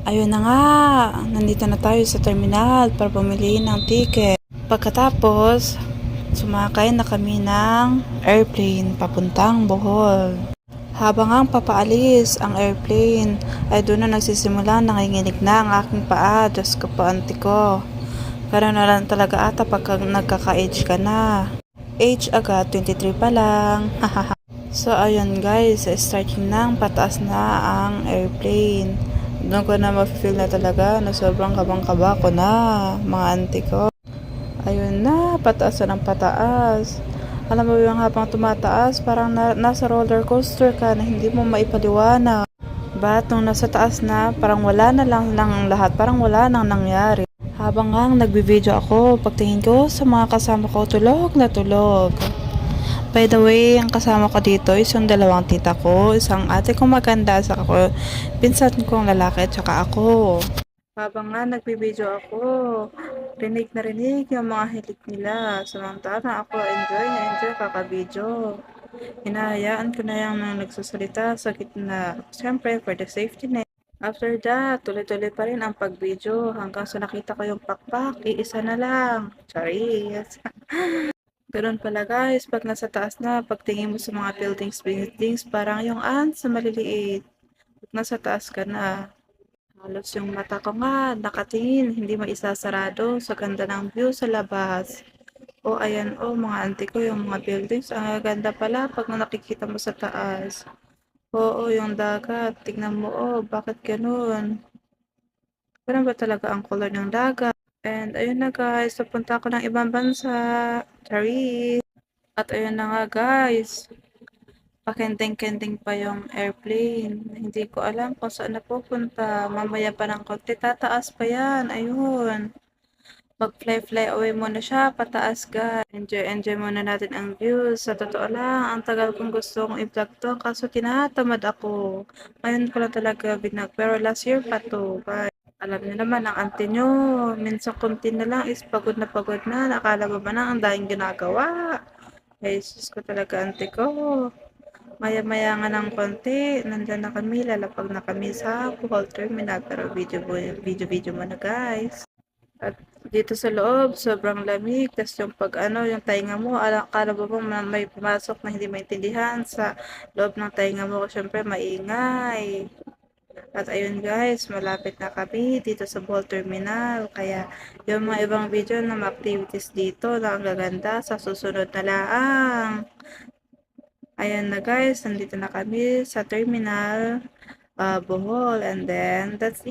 Ayun na nga, nandito na tayo sa terminal para bumili ng ticket. Pagkatapos, sumakay na kami ng airplane papuntang Bohol. Habang ang papaalis ang airplane, ay doon na nagsisimula nanginginig na ang aking paa. Diyos ko po, auntie ko. Pero na lang talaga ata pagka nagkaka-age ka na. Age agad, 23 pa lang. So, ayun guys, starting nang pataas na ang airplane. Doon ko na ma-feel na talaga na sobrang kabang-kaba ko na, mga auntie ko. Ayun na, pataas na ng pataas. Alam mo yung habang tumataas, parang nasa roller coaster ka na hindi mo maipaliwanag. But nung nasa taas na, parang wala na lang lahat, parang wala nang nangyari. Habang nga nagbi-video ako, pagtingin ko sa mga kasama ko, tulog na tulog. By the way, ang kasama ko dito is yung dalawang tita ko, isang ate kong maganda, sa ako, pinsan kong lalaki, at saka ako. Habang nga nagbibideo ako, rinig na rinig yung mga hilik nila. Samantala ako, enjoy na enjoy kakabideo. Hinahayaan ko na yung nagsasalita sa gitna. Siyempre, for the safety net. After that, tuloy-tuloy pa rin ang pagbideo hanggang sa nakita ko yung pakpak, iisa na lang. Charis. Ganoon pala guys, pag nasa taas na, pagtingin mo sa mga buildings, parang yung ants na maliliit. Pag nasa taas ka na, halos yung mata ko nga, nakatingin, hindi maisasarado sa ganda ng view sa labas. O ayan o, mga auntie ko, yung mga buildings, ang ganda pala pag nakikita mo sa taas. Oo, yung dagat, tignan mo, oh, bakit ganun? Ganun ba talaga ang color ng dagat? And ayun na guys, napunta ako ng ibang bansa. Charis! At ayun na nga guys, pakending-kending pa yung airplane. Hindi ko alam kung saan napupunta. Mamaya pa ng konti, tataas pa yan. Ayun. Mag-fly away muna siya, pataas guys. Enjoy muna natin ang views. Sa totoo lang, ang tagal kong gusto kong i-vlog to, kaso tinatamad ako. Ngayon ko lang talaga binag, pero last year pa to guys. Alam niyo naman, ang auntie nyo, minsan konti na lang is pagod na pagod na. Nakala mo ba na ang daing ginagawa? Ay, sus ko talaga, auntie ko. Maya-maya nga ng konti, nandyan na kami, lalapag na kami sa Bohol Terminal. Pero video muna guys. At dito sa loob, sobrang lamig. Tapos yung pag ano, yung tainga mo, akala mo bang may pumasok na hindi maintindihan sa loob ng tainga mo. Siyempre, maingay. At ayun guys, malapit na kami dito sa Bohol Terminal. Kaya yung mga ibang video na mga activities dito na ang gaganda sa susunod na laang. Ayan na guys, nandito na kami sa terminal, Bohol, and then that's